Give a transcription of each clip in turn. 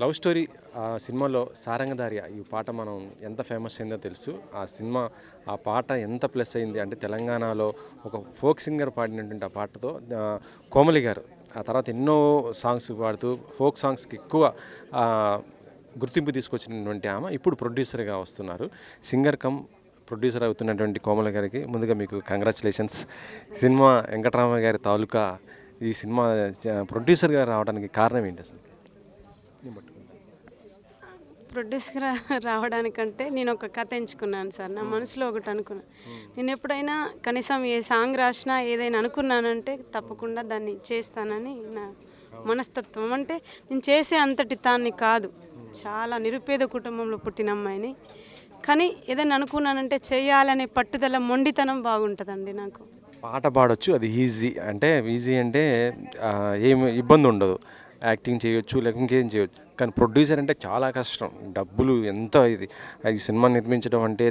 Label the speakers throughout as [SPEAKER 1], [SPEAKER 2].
[SPEAKER 1] Love story సినిమాలో సారంగధారి ఈ పాట మనం ఎంత ఫేమస్ అయిందో తెలుసు. ఆ సినిమా ఆ పాట ఎంత ప్లస్ అయింది అంటే తెలంగాణలో ఒక ఫోక్ సింగర్ పాడినటువంటి ఆ పాటతో కోమలి గారు ఆ తర్వాత ఎన్నో సాంగ్స్ పాడుతూ ఫోక్ సాంగ్స్కి ఎక్కువ గుర్తింపు తీసుకొచ్చినటువంటి ఆమె ఇప్పుడు ప్రొడ్యూసర్గా వస్తున్నారు. సింగర్ కమ్ ప్రొడ్యూసర్ అవుతున్నటువంటి కోమలి గారికి ముందుగా మీకు కంగ్రాచులేషన్స్. సినిమా వెంకటరామ గారి తాలూకా ఈ సినిమా ప్రొడ్యూసర్గా రావడానికి కారణం ఏంటి అసలు?
[SPEAKER 2] ప్రొడ్యూసర్‌గా రావడానికంటే నేను ఒక కథ ఎంచుకున్నాను సార్. నా మనసులో ఒకటి అనుకున్నా. నేను ఎప్పుడైనా కనీసం ఏ సాంగ్ రాసినా ఏదైనా అనుకున్నానంటే తప్పకుండా దాన్ని చేస్తానని నా మనస్తత్వం. అంటే నేను చేసే అంతటి తాన్ని కాదు. చాలా నిరుపేద కుటుంబంలో పుట్టిన అమ్మాయిని. కానీ ఏదైనా అనుకున్నానంటే చేయాలనే పట్టుదల, మొండితనం బాగుంటుందండి నాకు.
[SPEAKER 1] పాట పాడొచ్చు, అది ఈజీ. అంటే ఈజీ అంటే ఏమి ఇబ్బంది ఉండదు. యాక్టింగ్ చేయొచ్చు, లేక ఇంకేం చేయొచ్చు. కానీ ప్రొడ్యూసర్ అంటే చాలా కష్టం. డబ్బులు ఎంత ఇది ఈ సినిమా నిర్మించడం అంటే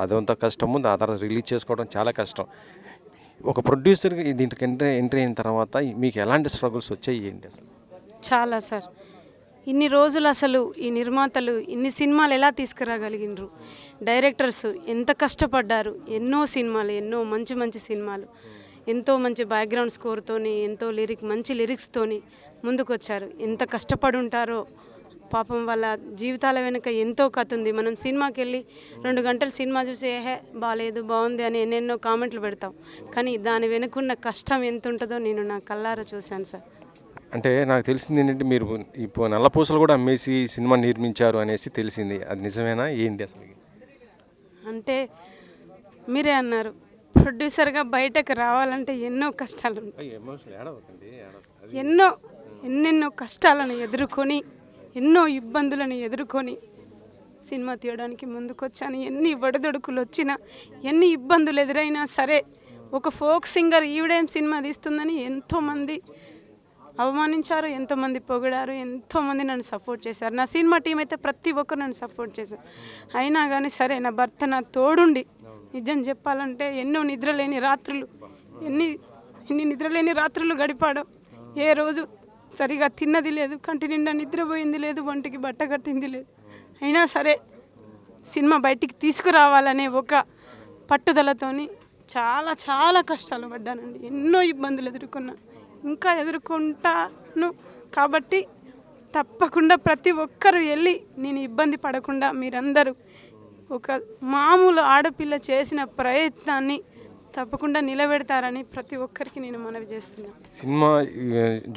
[SPEAKER 1] అదంతా కష్టము. దాని తర్వాత రిలీజ్ చేసుకోవడం చాలా కష్టం. ఒక ప్రొడ్యూసర్‌గా దీంట్లోకి ఎంట్రీ అయిన తర్వాత మీకు ఎలాంటి స్ట్రగుల్స్ వచ్చాయి ఏంటి అసలు?
[SPEAKER 2] చాలా సార్. ఇన్ని రోజులు అసలు ఈ నిర్మాతలు ఇన్ని సినిమాలు ఎలా తీసుకురాగలిగినరు, డైరెక్టర్స్ ఎంత కష్టపడ్డారు. ఎన్నో సినిమాలు, ఎన్నో మంచి మంచి సినిమాలు, ఎంతో మంచి బ్యాక్గ్రౌండ్ స్కోర్తోని, ఎంతో మంచి లిరిక్స్తోని ముందుకొచ్చారు. ఎంత కష్టపడి ఉంటారో పాపం. వాళ్ళ జీవితాల వెనుక ఎంతో కథ ఉంది. మనం సినిమాకి వెళ్ళి 2 గంటలు సినిమా చూసి ఏహే బాలేదు బాగుంది అని ఎన్నెన్నో కామెంట్లు పెడతాం. కానీ దాని వెనుకున్న కష్టం ఎంత ఉంటుందో నేను నా కళ్ళారా చూశాను సార్.
[SPEAKER 1] అంటే నాకు తెలిసింది ఏంటంటే మీరు ఇప్పుడు నల్లపూసలు కూడా అమ్మేసి సినిమా నిర్మించారు అనేసి తెలిసింది. అది నిజమేనా ఏంటి అసలు?
[SPEAKER 2] అంటే మీరే అన్నారు, ప్రొడ్యూసర్గా బయటకు రావాలంటే ఎన్నో కష్టాలు ఉంటాయి. ఎన్నెన్నో కష్టాలను ఎదుర్కొని, ఎన్నో ఇబ్బందులను ఎదుర్కొని సినిమా తీయడానికి ముందుకొచ్చాను. ఎన్ని ఒడిదుడుకులు వచ్చినా, ఎన్ని ఇబ్బందులు ఎదురైనా సరే, ఒక ఫోక్ సింగర్ ఈవిడేం సినిమా తీస్తుందని ఎంతోమంది అవమానించారు, ఎంతోమంది పొగిడారు, ఎంతోమంది నన్ను సపోర్ట్ చేశారు. నా సినిమా టీం అయితే ప్రతి ఒక్కరు నన్ను సపోర్ట్ చేశారు. అయినా కానీ సరే నా భర్త నా తోడుండి, నిజం చెప్పాలంటే ఎన్నో నిద్రలేని రాత్రులు, ఎన్ని నిద్రలేని రాత్రులు గడిపాడో. ఏ రోజు సరిగా తిన్నది లేదు, కంటి నిండా నిద్రపోయింది లేదు, ఒంటికి బట్ట కట్టింది లేదు. అయినా సరే సినిమా బయటికి తీసుకురావాలనే ఒక పట్టుదలతోని చాలా చాలా కష్టాలు పడ్డానండి. ఎన్నో ఇబ్బందులు ఎదుర్కొన్నా, ఇంకా ఎదుర్కొంటాను. కాబట్టి తప్పకుండా ప్రతి ఒక్కరు వెళ్ళి నేను ఇబ్బంది పడకుండా మీరందరూ ఒక మామూలు ఆడపిల్ల చేసిన ప్రయత్నాన్ని తప్పకుండా నిలబెడతారని ప్రతి ఒక్కరికి నేను మనవి చేస్తున్నాను.
[SPEAKER 1] సినిమా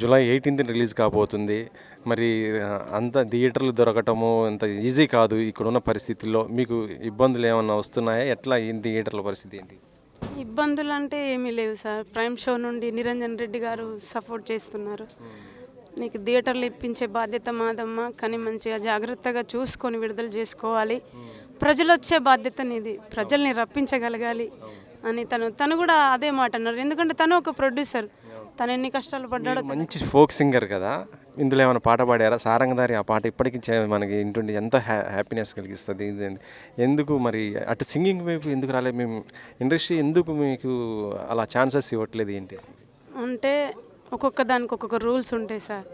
[SPEAKER 1] జూలై 18 రిలీజ్ కాబోతుంది. మరి అంత థియేటర్లు దొరకటము అంత ఈజీ కాదు ఇక్కడున్న పరిస్థితుల్లో. మీకు ఇబ్బందులు ఏమన్నా వస్తున్నాయా? ఎట్లా ఏంటి థియేటర్ల పరిస్థితి ఏంటి?
[SPEAKER 2] ఇబ్బందులు అంటే ఏమీ లేవు సార్. ప్రైమ్ షో నుండి నిరంజన్ రెడ్డి గారు సపోర్ట్ చేస్తున్నారు. నీకు థియేటర్లు ఇప్పించే బాధ్యత మాదమ్మా, కానీ మంచిగా జాగ్రత్తగా చూసుకొని విడుదల చేసుకోవాలి. ప్రజలు వచ్చే బాధ్యత నీది, ప్రజల్ని రప్పించగలగాలి అని తను కూడా అదే మాట అన్నారు. ఎందుకంటే తను ఒక ప్రొడ్యూసర్, తను ఎన్ని కష్టాలు పడ్డాడో.
[SPEAKER 1] మంచి ఫోక్ సింగర్ కదా, ఇందులో ఏమైనా పాట పాడారా? సారంగధారి ఆ పాట ఇప్పటికీ మనకి ఇంటుండి ఎంతో హ్యాపీనెస్ కలిగిస్తుంది. ఎందుకు మరి అటు సింగింగ్ వైపు ఎందుకు రాలేదు? మేము ఇండస్ట్రీ ఎందుకు మీకు అలా ఛాన్సెస్ ఇవ్వట్లేదు ఏంటి?
[SPEAKER 2] అంటే ఒక్కొక్క దానికి ఒక్కొక్క రూల్స్ ఉంటాయి సార్.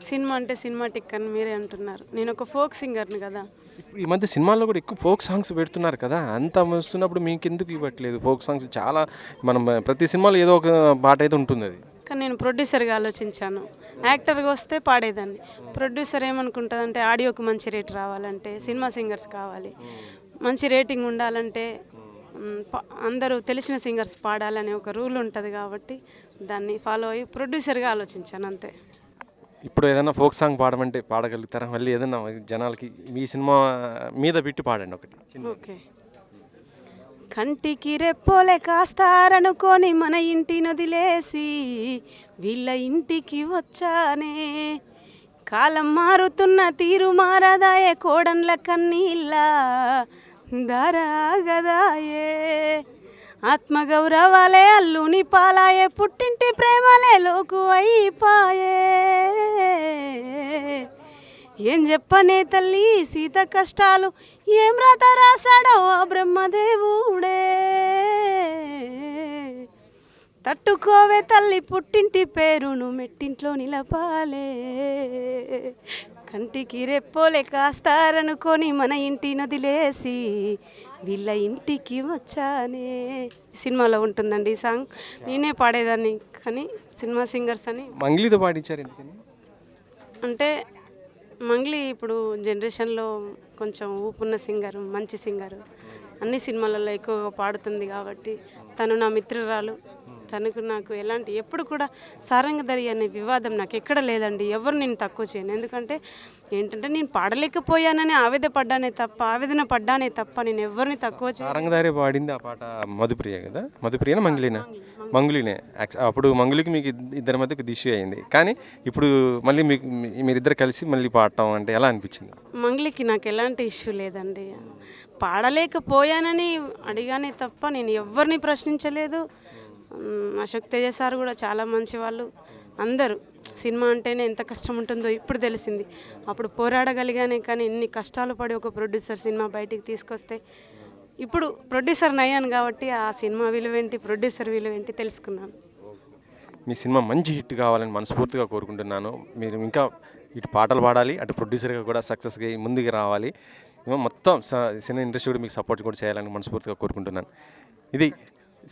[SPEAKER 2] సినిమా అంటే సినిమాటిక్ అని మీరే అంటున్నారు, నేను ఒక ఫోక్ సింగర్ని కదా.
[SPEAKER 1] ఇప్పుడు ఈ మధ్య సినిమాల్లో కూడా ఎక్కువ ఫోక్ సాంగ్స్ పెడుతున్నారు కదా, అంత వస్తున్నప్పుడు మీకు ఎందుకు ఇవ్వట్లేదు? ఫోక్ సాంగ్స్ చాలా మనం ప్రతి సినిమాలో ఏదో ఒక పాట అయితే ఉంటుంది. అది
[SPEAKER 2] కానీ నేను ప్రొడ్యూసర్గా ఆలోచించాను. యాక్టర్గా వస్తే పాడేదాన్ని. ప్రొడ్యూసర్ ఏమనుకుంటుందంటే ఆడియోకి మంచి రేట్ రావాలంటే సినిమా సింగర్స్ కావాలి, మంచి రేటింగ్ ఉండాలంటే అందరూ తెలిసిన సింగర్స్ పాడాలనే ఒక రూల్ ఉంటుంది. కాబట్టి దాన్ని ఫాలో అయ్యి ప్రొడ్యూసర్గా ఆలోచించాను అంతే.
[SPEAKER 1] ఇప్పుడు ఏదైనా ఫోక్ సాంగ్ పాడమంటే పాడగలుగుతారా? మళ్ళీ ఏదైనా జనాలకి మీ సినిమా మీద పెట్టి పాడండి ఒకటి.
[SPEAKER 2] ఓకే. కంటికి రెప్పోలే కాస్తారనుకొని మన ఇంటిని వదిలేసి వీళ్ళ ఇంటికి వచ్చానే, కాలం మారుతున్న తీరు మారదాయే, కోడన్ల కన్నీళ్ళ దారాగదాయే, ఆత్మగౌరవాలే అల్లుని పాలాయే, పుట్టింటి ప్రేమలే లోకు అయిపాయే. ఏం చెప్పనే తల్లి సీత కష్టాలు, ఏం రాత రాశాడో ఆ బ్రహ్మదేవుడే, తట్టుకోవే తల్లి పుట్టింటి పేరును మెట్టింట్లో నిలపాలే. కంటికి రెప్పోలే కాస్తారనుకొని మన ఇంటిని వదిలేసి వీళ్ళ ఇంటికి వచ్చానే. ఈ సినిమాలో ఉంటుందండి ఈ సాంగ్. నేనే పాడేదాన్ని కానీ సినిమా సింగర్స్ అని
[SPEAKER 1] మంగ్లీతో పాడించారు ఎందుకని?
[SPEAKER 2] అంటే మంగ్లీ ఇప్పుడు జనరేషన్లో కొంచెం ఊపున్న సింగర్, మంచి సింగర్, అన్ని సినిమాలలో ఎక్కువగా పాడుతుంది కాబట్టి తను నా మిత్రురాలు. తనకు నాకు ఎలాంటి ఎప్పుడు కూడా సారంగధరి అనే వివాదం నాకు ఎక్కడ లేదండి. ఎవరు నేను తక్కువ చేయను. ఎందుకంటే ఏంటంటే నేను పాడలేకపోయానని ఆవేదన పడ్డానే తప్ప నేను ఎవరిని తక్కువ చేయను.
[SPEAKER 1] సారంగధారి పాడింది ఆ పాట మధుప్రియ కదా? మధుప్రియనా మంగ్లీనా? మంగ్లీనే. అప్పుడు మంగ్లీకి మీకు ఇద్దరి మధ్య ఒక ఇష్యూ అయింది, కానీ ఇప్పుడు మళ్ళీ మీకు మీరిద్దరు కలిసి మళ్ళీ పాడటం అంటే ఎలా అనిపించింది?
[SPEAKER 2] మంగ్లీకి నాకు ఎలాంటి ఇష్యూ లేదండి. పాడలేకపోయానని అడిగానే తప్ప నేను ఎవరిని ప్రశ్నించలేదు. అశోక్ తేజ సార్ కూడా చాలా మంచి వాళ్ళు. అందరూ సినిమా అంటేనే ఎంత కష్టం ఉంటుందో ఇప్పుడు తెలిసింది. అప్పుడు పోరాడగలిగానే, కానీ ఎన్ని కష్టాలు పడి ఒక ప్రొడ్యూసర్ సినిమా బయటికి తీసుకొస్తే ఇప్పుడు ప్రొడ్యూసర్ని అయ్యాను కాబట్టి ఆ సినిమా విలువేంటి, ప్రొడ్యూసర్ విలువేంటి తెలుసుకున్నాను.
[SPEAKER 1] మీ సినిమా మంచి హిట్ కావాలని మనస్ఫూర్తిగా కోరుకుంటున్నాను. మీరు ఇంకా ఇటు పాటలు పాడాలి, అటు ప్రొడ్యూసర్గా కూడా సక్సెస్గా ముందుకు రావాలి. మొత్తం సినిమా ఇండస్ట్రీ కూడా మీకు సపోర్ట్ కూడా చేయాలని మనస్ఫూర్తిగా కోరుకుంటున్నాను. ఇది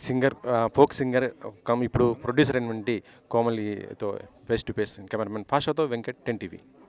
[SPEAKER 1] సింగర్, ఫోక్ సింగర్ ఇప్పుడు ప్రొడ్యూసర్ అయినటువంటి కోమలితో ఫేస్ టు ఫేస్. కెమెరామెన్ పాషాతో వెంకట్, 10 TV.